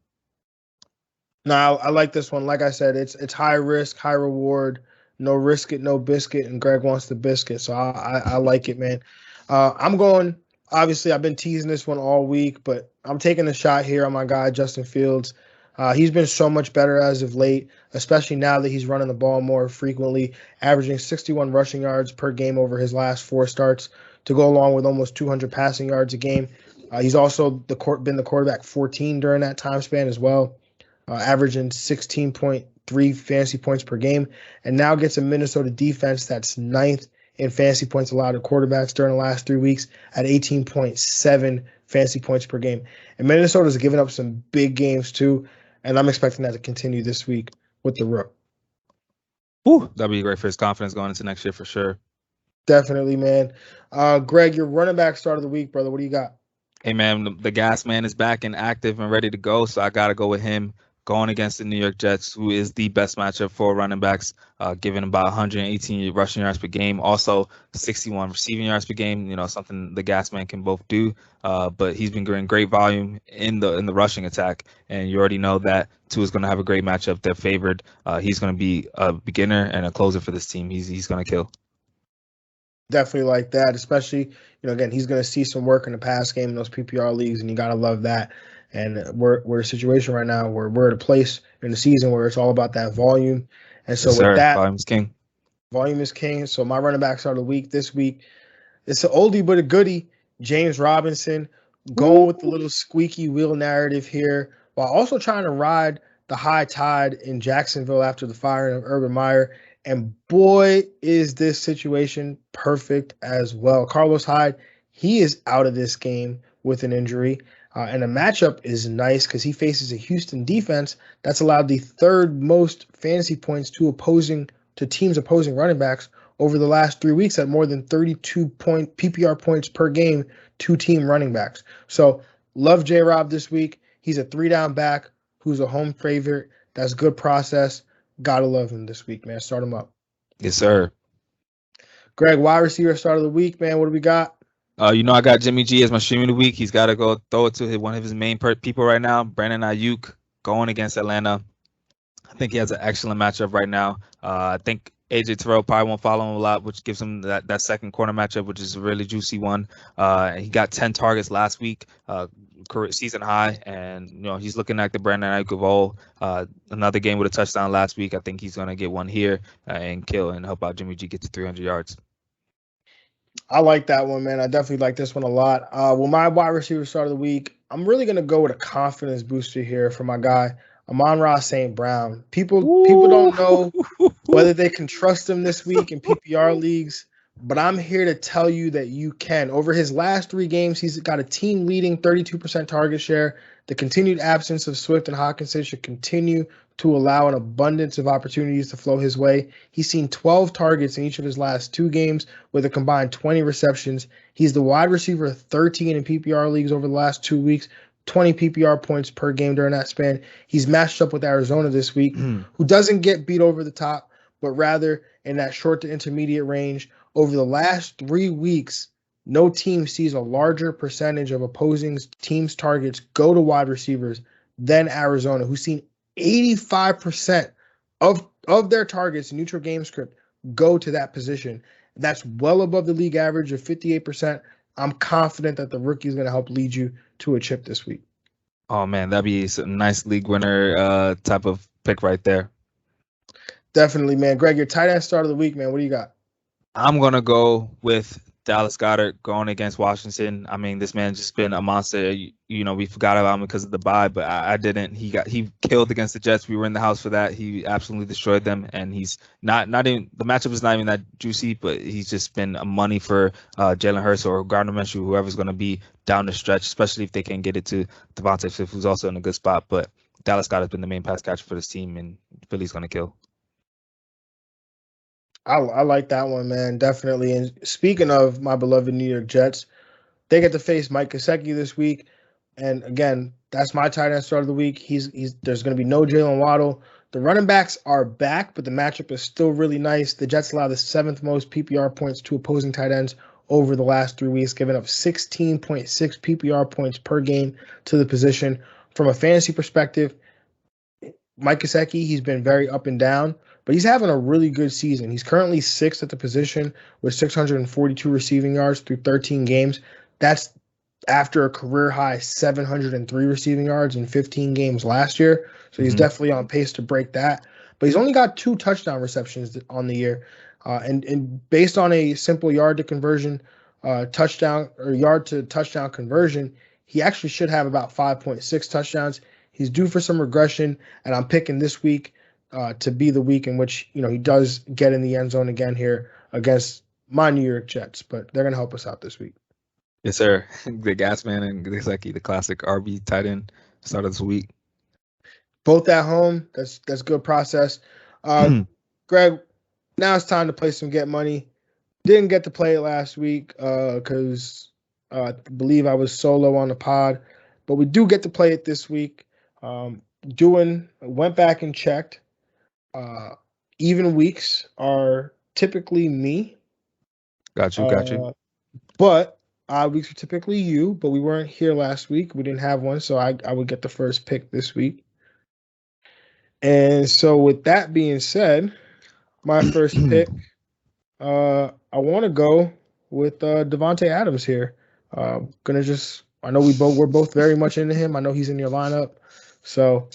No, I like this one. Like I said, it's high risk, high reward. No risk it, no biscuit, and Greg wants the biscuit, so I like it, man. I'm going. Obviously, I've been teasing this one all week, but I'm taking a shot here on my guy Justin Fields. He's been so much better as of late, especially now that he's running the ball more frequently, averaging 61 rushing yards per game over his last 4 starts, to go along with almost 200 passing yards a game. He's also been the quarterback 14 during that time span as well, averaging 16.3 fantasy points per game, and now gets a Minnesota defense that's 9th in fantasy points allowed to quarterbacks during the last 3 weeks at 18.7 fantasy points per game. And Minnesota's given up some big games too, and I'm expecting that to continue this week with the Rook. Ooh, that'd be great for his confidence going into next year for sure. Definitely, man. Greg, your running back start of the week, brother. What do you got? Hey, man, the gas man is back and active and ready to go, so I got to go with him going against the New York Jets, who is the best matchup for running backs, giving about 118 rushing yards per game, also 61 receiving yards per game, something the gas man can both do. But he's been getting great volume in the rushing attack, and you already know that Tua is going to have a great matchup. They're favored. He's going to be a beginner and a closer for this team. He's going to kill. Definitely like that, especially, again, he's going to see some work in the pass game in those PPR leagues, and you got to love that. And we're in a situation right now where we're at a place in the season where it's all about that volume. And so with that, volume is king. Volume is king. So my running backs are the week this week. It's an oldie but a goodie. James Robinson going with the little squeaky wheel narrative here, while also trying to ride the high tide in Jacksonville after the firing of Urban Meyer. And boy, is this situation perfect as well. Carlos Hyde, he is out of this game with an injury. And the matchup is nice because he faces a Houston defense that's allowed the 3rd most fantasy points to teams opposing running backs over the last 3 weeks at more than 32 PPR points per game to team running backs. So love J-Rob this week. He's a 3-down back who's a home favorite. That's good process. Gotta love him this week, man. Start him up. Yes, sir. Greg, wide receiver start of the week, man. What do we got? I got Jimmy G as my stream of the week. He's got to go throw it to one of his main people right now, Brandon Ayuk, going against Atlanta. I think he has an excellent matchup right now. I think AJ Terrell probably won't follow him a lot, which gives him that second corner matchup, which is a really juicy one. He got 10 targets last week, season high, and he's looking like the Brandon Ayuk of old. Another game with a touchdown last week. I think he's going to get one here and kill and help out Jimmy G get to 300 yards. I like that one, man. I definitely like this one a lot. Well, my wide receiver start of the week, I'm really gonna go with a confidence booster here for my guy Amon-Ra St. Brown. People don't know whether they can trust him this week in PPR leagues, but I'm here to tell you that you can. Over his last 3 games, he's got a team leading 32% target share. The continued absence of Swift and Hawkinson should continue to allow an abundance of opportunities to flow his way. He's seen 12 targets in each of his last 2 games with a combined 20 receptions. He's the wide receiver 13 in PPR leagues over the last 2 weeks, 20 PPR points per game during that span. He's matched up with Arizona this week, who doesn't get beat over the top, but rather in that short to intermediate range. Over the last 3 weeks, no team sees a larger percentage of opposing teams' targets go to wide receivers than Arizona, who's seen 85% of their targets in neutral game script go to that position. That's well above the league average of 58%. I'm confident that the rookie is going to help lead you to a chip this week. Oh man, that'd be a nice league winner type of pick right there. Definitely, man. Greg, your tight end start of the week, man. What do you got? I'm gonna go with Dallas Goddard going against Washington. I mean, this man's just been a monster. You know, we forgot about him because of the bye, but I didn't. He killed against the Jets. We were in the house for that. He absolutely destroyed them, and he's not even the matchup is not even that juicy, but he's just been a money for Jalen Hurts or Gardner Minshew, whoever's gonna be down the stretch, especially if they can get it to Devontae Smith, who's also in a good spot. But Dallas Goddard's been the main pass catcher for this team, and Philly's gonna kill. I like that one, man. Definitely. And speaking of my beloved New York Jets, they get to face Mike Gesicki this week. And again, that's my tight end start of the week. There's going to be no Jalen Waddle. The running backs are back, but the matchup is still really nice. The Jets allow the 7th most PPR points to opposing tight ends over the last 3 weeks, giving up 16.6 PPR points per game to the position. From a fantasy perspective, Mike Gesicki, he's been very up and down, but he's having a really good season. He's currently 6th at the position with 642 receiving yards through 13 games. That's after a career high 703 receiving yards in 15 games last year. So he's definitely on pace to break that. But he's only got 2 touchdown receptions on the year. And based on a simple yard to conversion, touchdown or yard to touchdown conversion, he actually should have about 5.6 touchdowns. He's due for some regression, and I'm picking this week to be the week in which he does get in the end zone again here against my New York Jets. But they're gonna help us out this week. Yes, sir. The Gas Man and Gesicki, the classic RB tight end start of this week. Both at home. That's good process. Greg, now it's time to play some Get Money. Didn't get to play it last week because I believe I was solo on the pod, but we do get to play it this week. Went back and checked. Even weeks are typically me. Got you. But odd weeks are typically you, but we weren't here last week. We didn't have one, so I would get the first pick this week. And so with that being said, my first pick, I want to go with Devante Adams here. I know we're both very much into him. I know he's in your lineup. So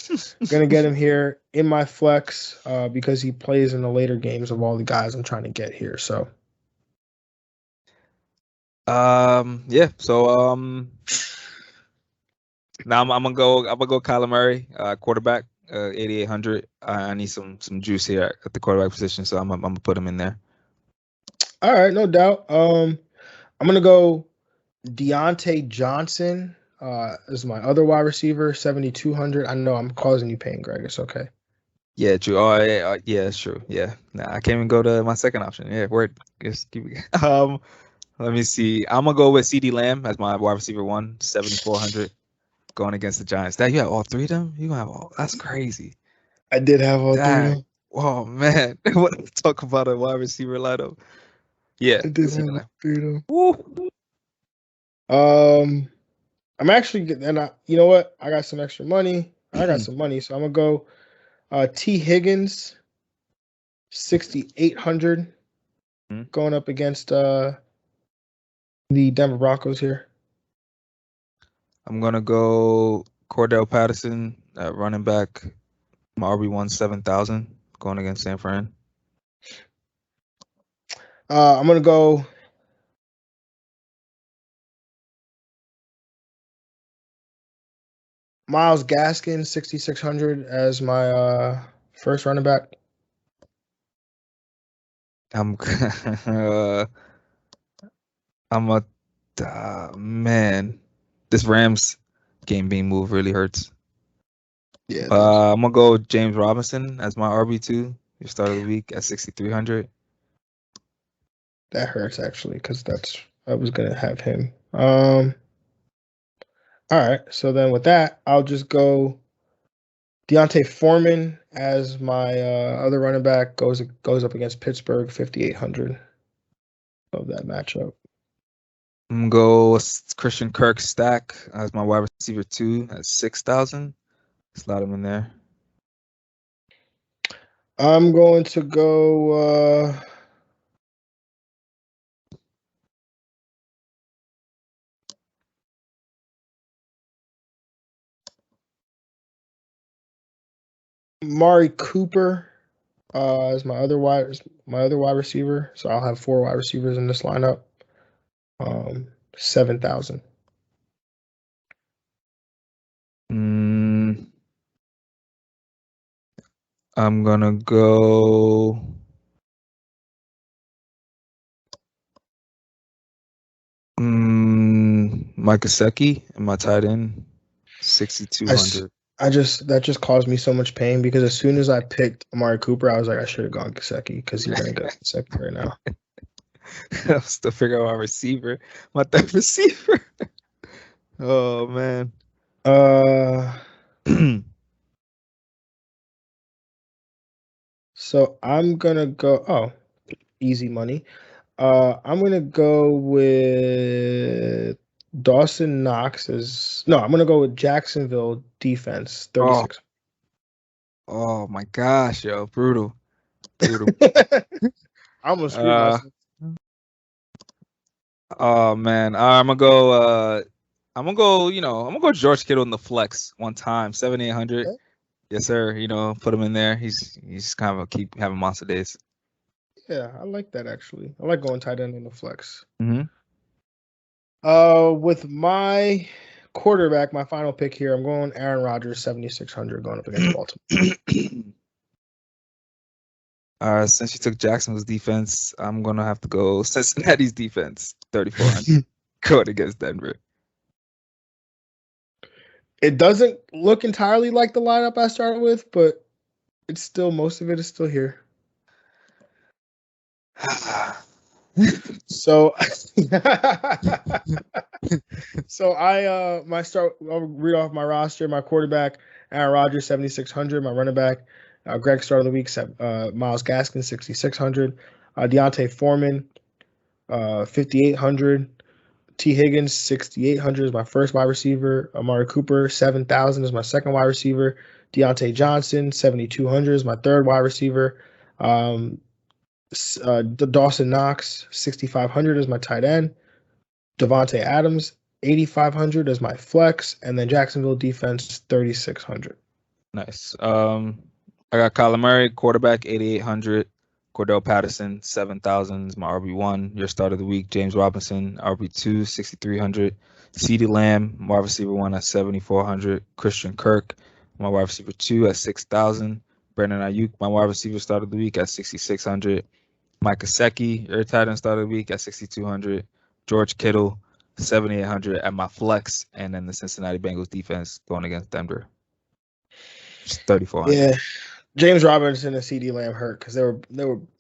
gonna get him here in my flex because he plays in the later games of all the guys I'm trying to get here. So yeah. So now I'm gonna go Kyler Murray, quarterback, 8,800. I need some juice here at the quarterback position, so I'm gonna put him in there. All right, no doubt. I'm gonna go Deontay Johnson. Is my other wide receiver, 7,200. I know I'm causing you pain, Greg. It's okay. Yeah, true. Oh, yeah, it's true. Yeah. Nah, I can't even go to my second option. Yeah, word. Just keep let me see. I'm gonna go with CeeDee Lamb as my wide receiver 1, 7,400, going against the Giants. That you have all 3 of them? You have all? That's crazy. I did have all 3 of them. Oh man, what talk about a wide receiver lineup? Yeah, I did have all 3 of them. Woo. I'm actually, and you know what? I got some extra money. I got some money, so I'm gonna go T. Higgins, 6,800, going up against the Denver Broncos here. I'm gonna go Cordell Patterson, running back, my RB1, 7,000, going against San Fran. I'm gonna go. Myles Gaskin, 6,600 as my first running back. I'm I'm a man. This Rams game being moved really hurts. Yeah, I'm gonna go with James Robinson as my RB2. Your start of the week at 6,300. that hurts actually because I was gonna have him. All right, so then with that, I'll just go Deontay Foreman as my other running back goes up against Pittsburgh, 5,800 of that matchup. I'm gonna go with Christian Kirk stack as my wide receiver 2 at 6,000. Slot him in there. I'm going to go Mari Cooper as my other wide receiver. So I'll have 4 wide receivers in this lineup. 7,000. I'm gonna go Mike Gesicki and my tight end, 6,200. That just caused me so much pain because as soon as I picked Amari Cooper, I was like, I should have gone Gesicki because he's gonna get Gesicki right now. I was still figuring out my third receiver. Oh man. So I'm gonna go. Oh, easy money. I'm gonna go with Dawson Knox I'm gonna go with Jacksonville defense, 36. Oh my gosh, yo, brutal. I almost screwed myself. Oh man, I'm gonna go. I'm gonna go George Kittle in the flex one time, 7,800. Okay. Yes, sir. Put him in there. He's kind of keep having monster days. Yeah, I like that actually. I like going tight end in the flex. Mm-hmm. With my quarterback, my final pick here, I'm going Aaron Rodgers, 7,600, going up against Baltimore. Since you took Jacksonville's defense, I'm gonna have to go Cincinnati's defense, 3,400, going against Denver. It doesn't look entirely like the lineup I started with, but it's still most of it is still here. So, I'll read off my roster. My quarterback, Aaron Rodgers, 7,600. My running back, Greg start of the week, Myles Gaskin, 6,600. Deontay Foreman, 5,800. T. Higgins, 6,800 is my first wide receiver. Amari Cooper, 7,000 is my second wide receiver. Deontay Johnson, 7,200 is my third wide receiver. Dawson Knox, 6,500 is my tight end. Devante Adams, 8,500 is my flex, and then Jacksonville defense, 3,600. Nice. I got Kyler Murray, quarterback, 8,800. Cordell Patterson, 7,000 is my RB1. Your start of the week, James Robinson, RB2, 6,300. CeeDee Lamb, wide receiver 1 at 7,400. Christian Kirk, my wide receiver 2 at 6,000. Brandon Ayuk, my wide receiver start of the week at 6,600. Mike Gesicki, your tight end start of the week at 6,200. George Kittle, 7,800 at my flex, and then the Cincinnati Bengals defense going against Denver, 3,400. Yeah. James Robinson and CeeDee Lamb hurt because they were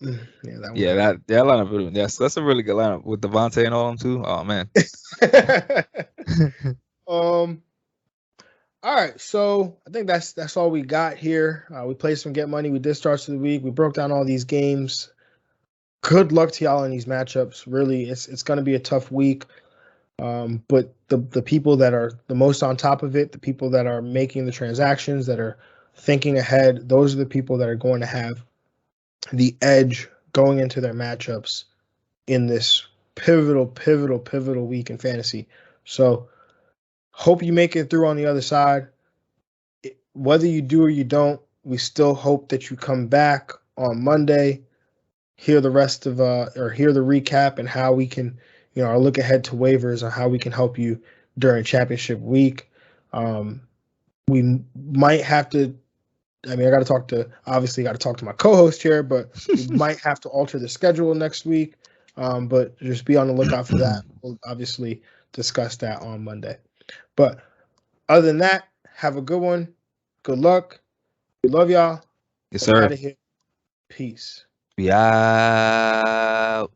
that lineup. Yes, that's a really good lineup with Devante and all them too. Oh man. All right, so I think that's all we got here. We played some Get Money. We did starts of the week. We broke down all these games. Good luck to y'all in these matchups. Really, it's going to be a tough week. But the people that are the most on top of it, the people that are making the transactions, that are thinking ahead, those are the people that are going to have the edge going into their matchups in this pivotal week in fantasy. So hope you make it through on the other side. Whether you do or you don't, we still hope that you come back on Monday, hear the rest of or hear the recap and how we can, or look ahead to waivers on how we can help you during championship week. we might have to. I mean, I got to talk to my co-host here, but we might have to alter the schedule next week. But just be on the lookout for that. We'll obviously discuss that on Monday. But other than that, have a good one. Good luck. We love y'all. Yes, sir. Out of here. Peace. We out.